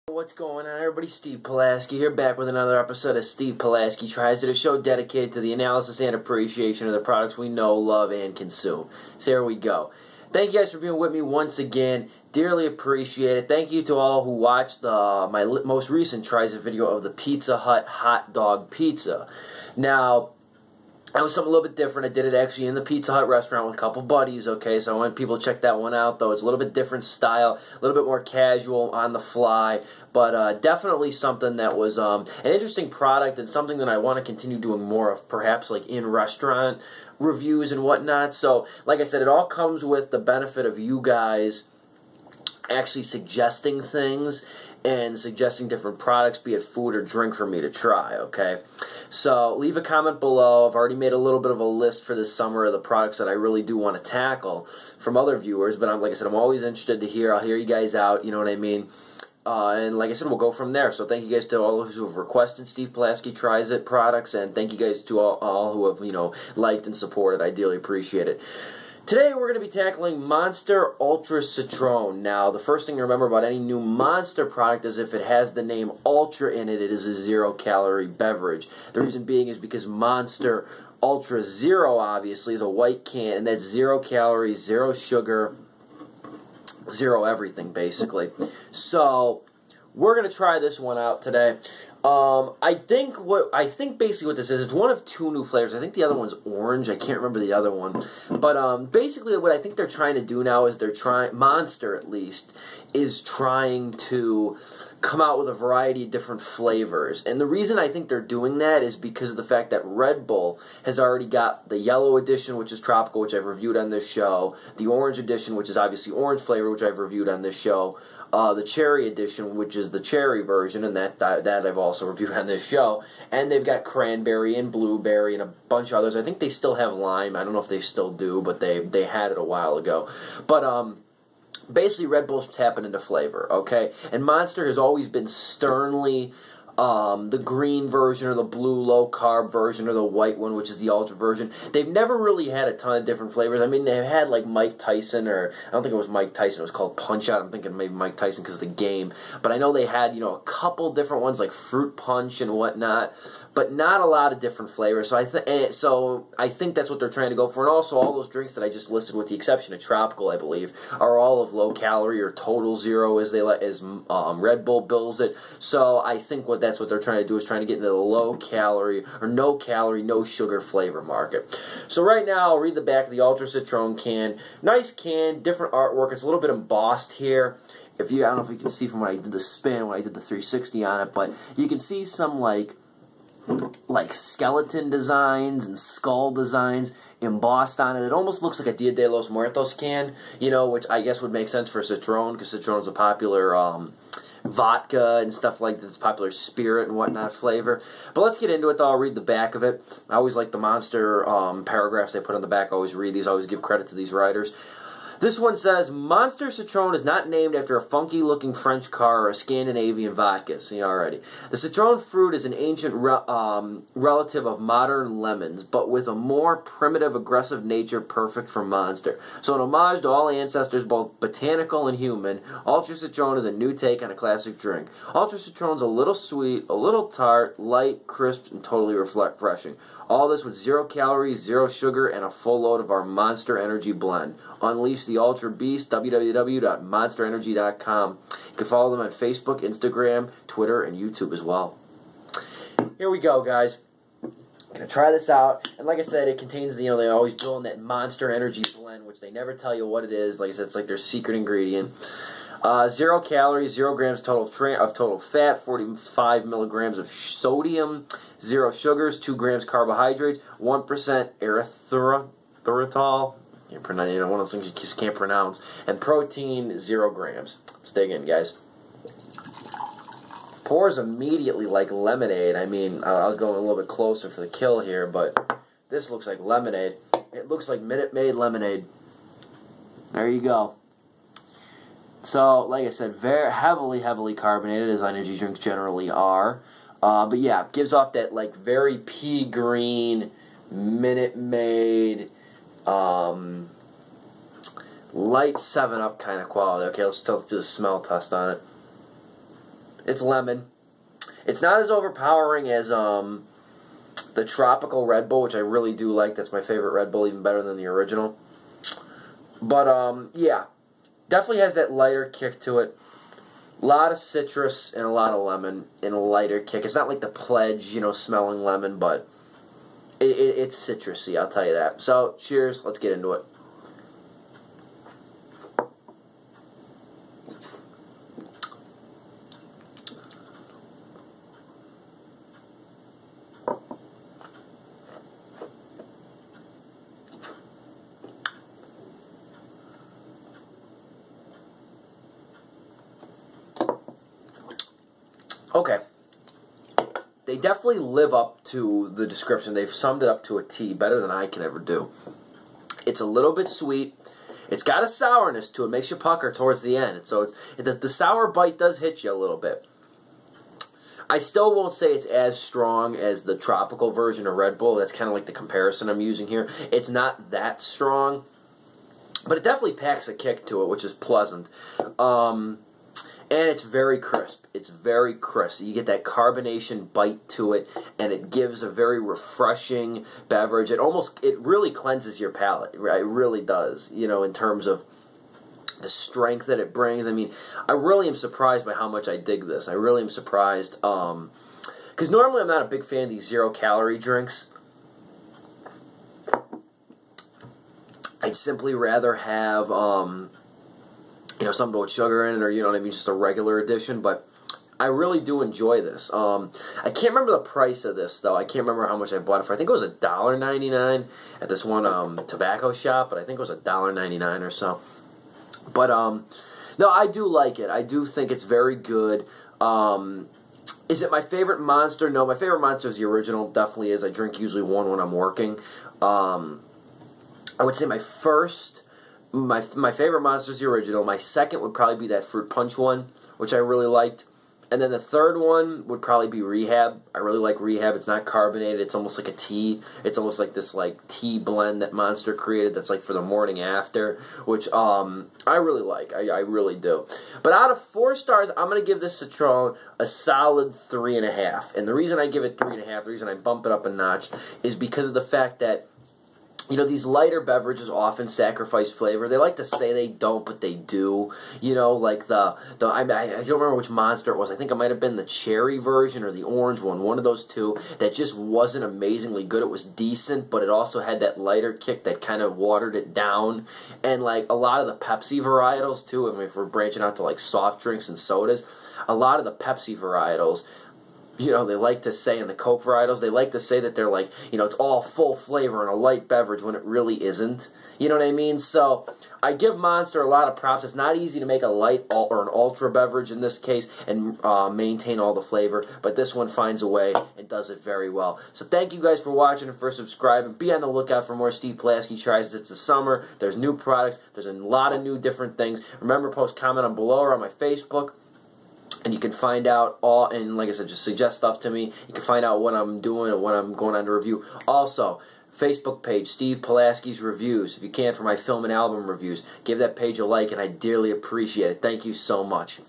What's going on, everybody? Steve Pulaski here, back with another episode of Steve Pulaski Tries It, a show dedicated to the analysis and appreciation of the products we know, love, and consume. So here we go. Thank you guys for being with me once again. Dearly appreciate it. Thank you to all who watched my most recent Tries It video of the Pizza Hut hot dog pizza. Now, that was something a little bit different. I did it actually in the Pizza Hut restaurant with a couple buddies, okay? So I want people to check that one out, though. It's a little bit different style, a little bit more casual, on the fly, but definitely something that was an interesting product and something that I want to continue doing more of, perhaps like in restaurant reviews and whatnot. So, like I said, it all comes with the benefit of you guys actually suggesting things and suggesting different products, be it food or drink, for me to try, okay? So leave a comment below. I've already made a little bit of a list for this summer of the products that I really do want to tackle from other viewers, but like I said, I'm always interested to hear. I'll hear you guys out, you know what I mean? And like I said, we'll go from there. So thank you guys to all who have requested Steve Pulaski Tries It products, and thank you guys to all who have, liked and supported. I dearly appreciate it. Today we're going to be tackling Monster Ultra Citron. Now, the first thing to remember about any new Monster product is if it has the name Ultra in it, it is a zero-calorie beverage. The reason being is because Monster Ultra Zero, obviously, is a white can, and that's 0 calories, 0 sugar, 0 everything, basically. So, we're going to try this one out today. I think basically what this is, it's one of 2 new flavors. I think the other one's orange. I can't remember the other one. But basically what I think they're trying to do now is Monster at least, is trying to come out with a variety of different flavors. And the reason I think they're doing that is because of the fact that Red Bull has already got the yellow edition, which is tropical, which I've reviewed on this show, the orange edition, which is obviously orange flavor, which I've reviewed on this show, the cherry edition, which is the cherry version, and that I've also reviewed on this show. And they've got cranberry and blueberry and a bunch of others. I think they still have lime. I don't know if they still do, but they had it a while ago. But basically, Red Bull's tapping into flavor, okay? And Monster has always been sternly the green version or the blue low-carb version or the white one, which is the Ultra version. They've never really had a ton of different flavors. I mean, they've had like Mike Tyson, or I don't think it was Mike Tyson. It was called Punch-Out. I'm thinking maybe Mike Tyson because of the game. But I know they had, a couple different ones like Fruit Punch and whatnot, but not a lot of different flavors. So I think that's what they're trying to go for. And also, all those drinks that I just listed, with the exception of Tropical, I believe, are all of low-calorie or total zero, as Red Bull bills it. So I think that's what they're trying to do, is trying to get into the low-calorie or no-calorie, no-sugar flavor market. So right now, I'll read the back of the Ultra Citron can. Nice can, different artwork. It's a little bit embossed here. I don't know if you can see from when I did the spin, when I did the 360 on it, but you can see some like skeleton designs and skull designs embossed on it. It almost looks like a Dia de los Muertos can, which I guess would make sense for Citron, because Citron's a popular vodka and stuff like this, popular spirit and whatnot flavor. But let's get into it, though. I'll read the back of it. I always like the Monster paragraphs they put on the back. I always read these. I always give credit to these writers. This one says, Monster Citron is not named after a funky-looking French car or a Scandinavian vodka. See already. The citron fruit is an ancient relative of modern lemons, but with a more primitive, aggressive nature perfect for Monster. So in homage to all ancestors, both botanical and human, Ultra Citron is a new take on a classic drink. Ultra Citron's a little sweet, a little tart, light, crisp, and totally refreshing. All this with 0 calories, 0 sugar, and a full load of our Monster Energy blend. Unleash the Ultra Beast, www.monsterenergy.com. You can follow them on Facebook, Instagram, Twitter, and YouTube as well. Here we go, guys. I'm going to try this out. And like I said, it contains, they always bill in that Monster Energy blend, which they never tell you what it is. Like I said, it's like their secret ingredient. 0 calories, 0 grams total fat, 45 milligrams of sodium, 0 sugars, 2 grams carbohydrates, 1% erythritol, one of those things you just can't pronounce, and protein, 0 grams. Let's dig in, guys. Pours immediately like lemonade. I mean, I'll go a little bit closer for the kill here, but this looks like lemonade. It looks like Minute Maid lemonade. There you go. So, like I said, very heavily carbonated, as energy drinks generally are. But yeah, it gives off that like very pea green, Minute Maid, light 7-Up kind of quality. Okay, let's do a smell test on it. It's lemon. It's not as overpowering as the tropical Red Bull, which I really do like. That's my favorite Red Bull, even better than the original. But, yeah. Definitely has that lighter kick to it. A lot of citrus and a lot of lemon and a lighter kick. It's not like the Pledge, smelling lemon, but it's citrusy, I'll tell you that. So, cheers. Let's get into it. Okay. They definitely live up to the description. They've summed it up to a T better than I can ever do. It's a little bit sweet. It's got a sourness to it. It makes you pucker towards the end. So the sour bite does hit you a little bit. I still won't say it's as strong as the tropical version of Red Bull. That's kind of like the comparison I'm using here. It's not that strong, but it definitely packs a kick to it, which is pleasant. And it's very crisp. It's very crisp. You get that carbonation bite to it, and it gives a very refreshing beverage. It really cleanses your palate. Right? It really does, in terms of the strength that it brings. I mean, I really am surprised by how much I dig this. I really am surprised. Because normally I'm not a big fan of these 0-calorie drinks. I'd simply rather have... something with sugar in it, or, just a regular edition, but I really do enjoy this. I can't remember the price of this, though. I can't remember how much I bought it for. I think it was $1.99 at this one tobacco shop, but I think it was $1.99 or so. But, no, I do like it. I do think it's very good. Is it my favorite Monster? No, my favorite Monster is the original. Definitely is. I drink usually one when I'm working. I would say my favorite Monster is the original. My second would probably be that Fruit Punch one, which I really liked. And then the third one would probably be Rehab. I really like Rehab. It's not carbonated. It's almost like a tea. It's almost like this tea blend that Monster created that's like for the morning after, which I really like. I really do. But out of 4 stars, I'm going to give this Citron a solid 3.5. And the reason I give it 3.5, the reason I bump it up a notch, is because of the fact that these lighter beverages often sacrifice flavor. They like to say they don't, but they do. Like I don't remember which Monster it was. I think it might have been the cherry version or the orange one of those two, that just wasn't amazingly good. It was decent, but it also had that lighter kick that kind of watered it down. And like a lot of the Pepsi varietals too, I mean, if we're branching out to like soft drinks and sodas, a lot of the Pepsi varietals, they like to say, in the Coke varietals, they like to say that they're like, it's all full flavor and a light beverage when it really isn't. You know what I mean? So I give Monster a lot of props. It's not easy to make a light or an ultra beverage in this case and maintain all the flavor, but this one finds a way and does it very well. So thank you guys for watching and for subscribing. Be on the lookout for more Steve Pulaski Tries It. It's the summer. There's new products. There's a lot of new different things. Remember, post comment on below or on my Facebook. And you can find out all, and like I said, just suggest stuff to me. You can find out what I'm doing and what I'm going on to review. Also, Facebook page, Steve Pulaski's Reviews. If you can, for my film and album reviews, give that page a like, and I dearly appreciate it. Thank you so much.